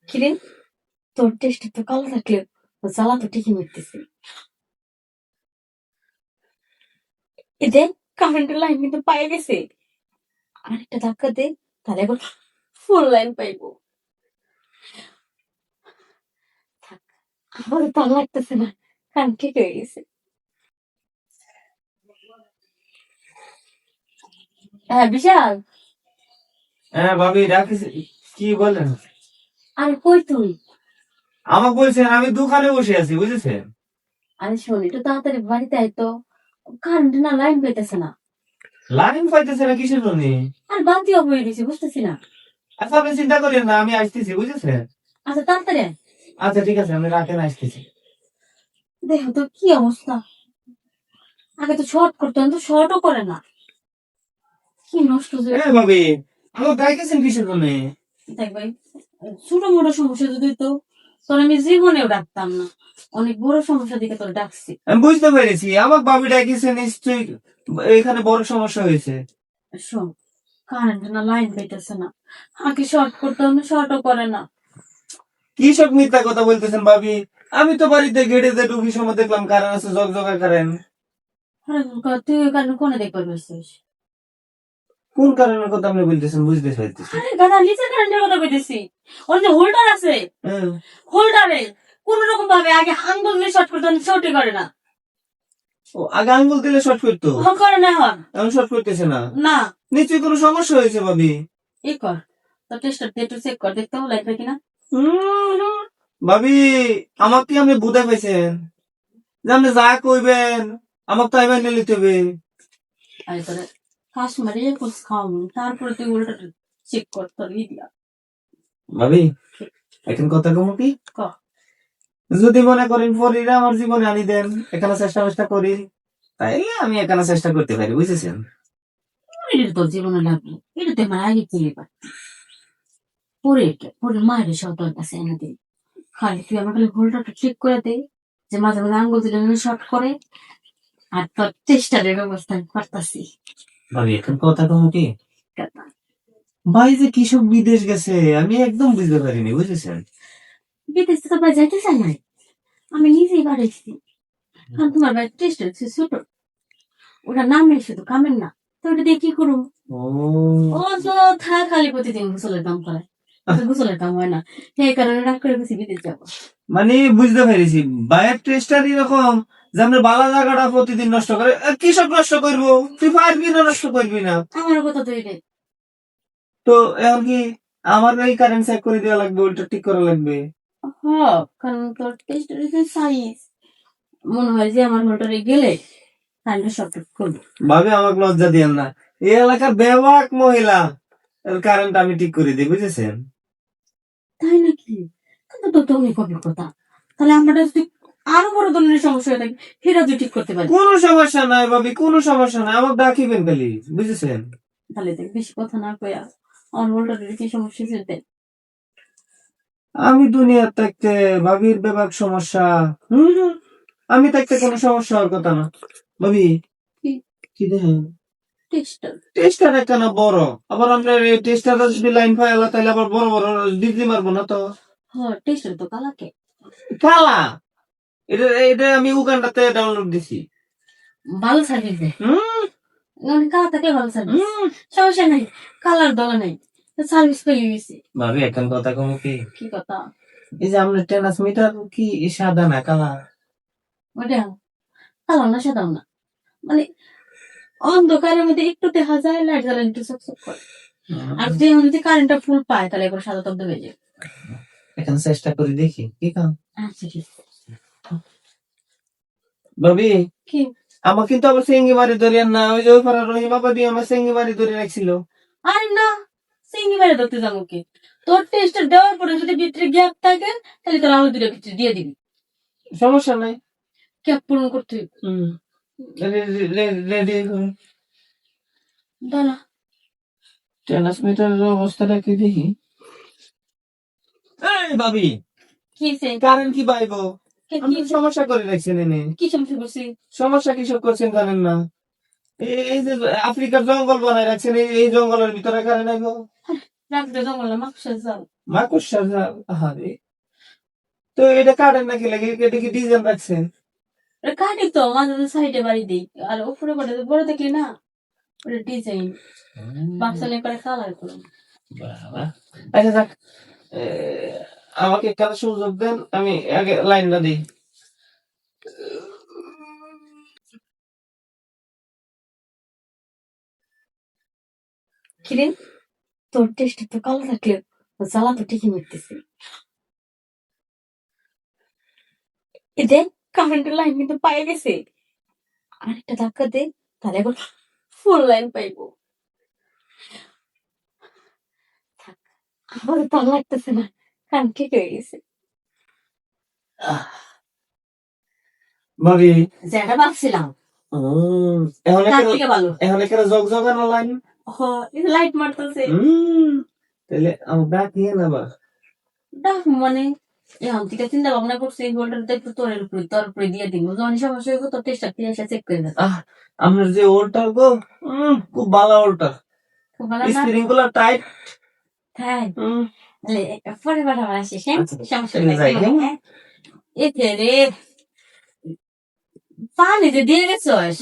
কিরে তোর টেস্ট তো কালো থাকলে জ্বালা তো ঠিকই মিটতেছে। এ দেখ কারেন্টের লাইন কিন্তু পায়ে গেছে। আরেকটা ধাক্কা দে, তাহলে এখন ফুল লাইন পাইবো। থাক, আমার তো আর লাগতেছে না, কারণ ঠিক হয়ে গেছে। হ্যাঁ বিশাল। হ্যাঁ ভাবি ডাকিস, কি বলেন? আরে কই তুই? আমাকে বলছেন আমি দোকানে বসে আছি, বুঝেছেন? আরে শোন, একটু তাড়াতাড়ি বাড়িতে আয় তো, কারেন্ট না লাইন পাইতেছে না। লাইন পাইতেছে না কিসের জন্য? আর বাতি অফ হয়ে গেছে, বুঝতেছি না। আচ্ছা আপনি চিন্তা করেন না, আমি আসতেছি, বুঝেছেন? আচ্ছা তাড়াতাড়ি আয়। আচ্ছা ঠিক আছে, আমি রাখেন, আসতেছি। দেখো তো কি অবস্থা, আগে তো শর্ট করতো, তো শর্টও করে না। কি নষ্ট যে। হ্যাঁ ভাবি, আমাকে ডাইতেছেন কিসের জন্য? দেখ ভাই, ছোট মোটো সমস্যা যদি তো তোর আমি জীবনেও ডাকতাম না, অনেক বড় সমস্যা দিকে তোর ডাকছি। আমি বুঝতে পেরেছি, আমাকে ভাবি ডাকিছে নিশ্চয়ই এখানে বড় সমস্যা হয়েছে। শোন, কারেন্ট না লাইন পাইতেছে না, আগে শর্ট করতে না, শর্টও করে না। কি সব মিথ্যা কথা বলতেছেন ভাবি? আমি তো বাড়িতে গেটে ঢুকি সময় দেখলাম কারেন্ট আছে, জগজগা কারেন্ট। আরে তুই ওই কারণে কোনে দেখবার পারছিস? কোন কারণের কথা আপনি বলতেছেন বুঝতে পারতেছি। আরে গাদা, নিচে কারেন্টের কথা কইতেছি। ওর যে হোল্ডার আছে, হ্যাঁ। হোল্ডারে কোন রকম ভাবে আগে আঙ্গুল দিয়ে শর্ট করতে শর্টই করে না। ও আগে আঙ্গুল দিলে শর্ট করতো, করে না এখন। এখন শর্ট করতেছে না? না, নিশ্চয়ই কোনো সমস্যা হয়েছে ভাবি। ই কর, তোর টেস্টার দিয়ে একটু চেক কর, দেখতে লাগবে কিনা। ভাবি, আমাকে কি আপনি বুঝাই পাইছেন যে আপনি যা কইবেন আমাকে তাই মেনে নিতে হবে? আরে তোরে কাস্টমারে খোঁজ খাওয়াবো, তারপরে তুই উল্টা চেক কর তোর ই দিয়া। ভাবি এখন কথা কম কি, ক। যদি মনে করেন পরীরা আমার জীবনে আনি দেন, এখানে চেষ্টা করি, তাইলে আমি এখানে চেষ্টা করতে পারি, বুঝেছেন? এটা তোর জীবনে লাগবে, এটা তুই আমার আগে চিনি পার। পরে পরে মায়ের সব তোর কাছে এনে দে, খালি তুই আমার খালি হোল্ডারটা চেক করে দে, যে মাঝে মাঝে আঙ্গুল দিলে শর্ট করে। আর তোর টেস্টারের ব্যবস্থা আমি করতাছি। ভাবি এখন কথা কম কি, ভাই যে কৃষক বিদেশ গেছে আমি একদম বুঝতে পারিনি, বুঝেছেন? বিদেশ তো ভাই যাইতে চাই নাই, আমি নিজেই বাড়াইছি। কারণ তোমার ভাই টেস্টার ছোট, ওটা নামে শুধু কামের না, তো ওটা দিয়ে কি করবো? ও তো থাক, খালি প্রতিদিন গোসলের কাম করে, গোসলের কাম হয় না, সেই কারণে রাগ করে গেছি বিদেশ যাবো। মানে বুঝতে পেরেছি, বায়ের টেস্টার এরকম যে আপনার বালা জায়গাটা প্রতিদিন নষ্ট করে। কৃষক নষ্ট করবো, তুই পারবি না, নষ্ট করবি না। আমার কথা তো এটাই। তো এখন কি আমার এই কারেন্ট চেক করে দেওয়া লাগবে, ওইটা ঠিক করা লাগবে? হ, কারণ তোর টেস্টারের যে সাইজ, মনে হয় যে আমার মোটরে গেলে কারেন্টটা শর্ট করবো। ভাবে আমাকে লজ্জা দিয়েন না, এই এলাকার বেবাক মহিলা কারেন্ট আমি ঠিক করে দিই, বুঝেছেন? তাই নাকি? কিন্তু তো তো অনেক অভিজ্ঞতা, তাহলে আমরা যদি আরো বড় ধরনের সমস্যা হয়ে থাকে সেটা তুই ঠিক করতে পারি। কোনো সমস্যা নাই ভাবি, কোনো সমস্যা নাই, আমাকে ডাকিবেন খালি, বুঝেছেন? তাহলে দেখ, বেশি কথা না কইয়া আমার মোটরের কি সমস্যা হয়েছে। আমি দুনিয়ার থাকতে ভাবির বেবাক সমস্যা, আমি থাকতে কোনো সমস্যা হওয়ার কথা না। ভাবি কি? কি দেখেন, টেস্টার। টেস্টার একটা না বড়, আবার আমরা টেস্টার যদি লাইন পাই তাহলে আবার বড় বড় ডিগ্রি মারবো না তো। হ্যাঁ, টেস্টার তো কালাকে কালা, এটা এটা আমি উগান্ডাতে ডাউনলোড দিছি। ভালো সার্ভিস দেয়, হুম মানে কালার থাকলে ভালো সার্ভিস, হুম। সমস্যা নাই, কালার দলে নাই, সার্ভিস পেয়ে গেছি। ভাবি এখন কথা কম কি, কি কথা? এই যে আমরা ট্রান্সমিটার কি সাদা না কালা? ওটা কালার না, সাদাও না, মানে অন্ধকারের মধ্যে একটু দেখা যায়, লাইট জ্বালালে একটু চকচক করে। আর যে যদি কারেন্টটা ফুল পায় তাহলে এবার সাদা তব্দ হয়ে যায়। এখন চেষ্টা করে দেখি কি কাম। আচ্ছা ঠিক আছে। ভাবি কি? আমার কিন্তু আবার সেঙ্গি মারি ধরিয়ান না, ওই যে ওই পাড়ার রহিমা বাদি আমার সেঙ্গি মারি ধরে রাখছিল। আরে না, সিঙ্গি মেরে ধরতে যাবো কি? তোর টেস্টার দেওয়ার পরে যদি ভিতরে গ্যাপ থাকে তাহলে তোর আলু দুটো ভিতরে দিয়ে দিবি, সমস্যা নাই। গ্যাপ পূরণ করতে হইবে। রেডি দাঁড়া, ট্রান্সমিটারের অবস্থাটা কি দেখি। এই ভাবি, কি হইছে? কারেন্ট কি পাইবো? কি আমি সমস্যা করে রাখছেন এনে। কি সমস্যা করছি? সমস্যা কি সব করছেন জানেন না? এই যে আফ্রিকার জঙ্গল বানায় রাখছেন, এই জঙ্গলের ভিতরে কারেন্ট আইবো? রাখতে জঙ্গল না, মাকসার যাও। মাকড়সার জাল, আহারে। তো এটা কাটেন নাকি লাগে, এটা কি ডিজাইন রাখছেন? ওটা কাটি তো মাঝে মাঝে সাইডে বাড়ি দিই, আর উপরে করে বড় দেখলি না, ওটা ডিজাইন বাক্সালে করে কালার করুন। বাবা। আচ্ছা যাক, এ, আমাকে একটা সুযোগ দেন, আমি আগে লাইনটা দিই। কিরে, তোর টেস্ট তো কালো থাকলে জ্বালা তো ঠিকই মিটতেছে। এ দেখ, কারেন্টের লাইন কিন্তু পায়ে গেছে, আরেকটা ধাক্কা দে, তাহলে এবার ফুল লাইন পাইবো। থাক, আমার তার লাগতেছে না, কারণ ঠিক হয়ে গেছে। আহ, ভাবি, যেটা ভাবছিলাম এখন তার থেকে ভালো। এখন একটা জগ জগানো লাইন। লাইট মারতেছে, তাহলে আমার ডাক নিয়ে না বা। ডাক মানে এখন থেকে চিন্তা ভাবনা করছি, এই গোল্ডের একটু তোর উপরে দিয়ে দিব, যখন সমস্যা হইব তোর টেস্টটা দিয়ে এসে চেক করে দেবো। আপনার যে ওলটার গো, খুব ভালো ওলটা, খুব ভালো না? স্প্রিং গুলো টাইট। হ্যাঁ, তাহলে পরে পাঠাবার আসিস, হ্যাঁ? আচ্ছা, সমস্যা তাহলে নাই, যাই, হ্যাঁ? হ্যাঁ? এতে রে পানি যে দিয়ে গেছস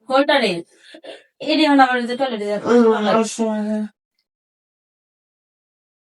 হোল্ডারে, এটি আমার টয়লেটে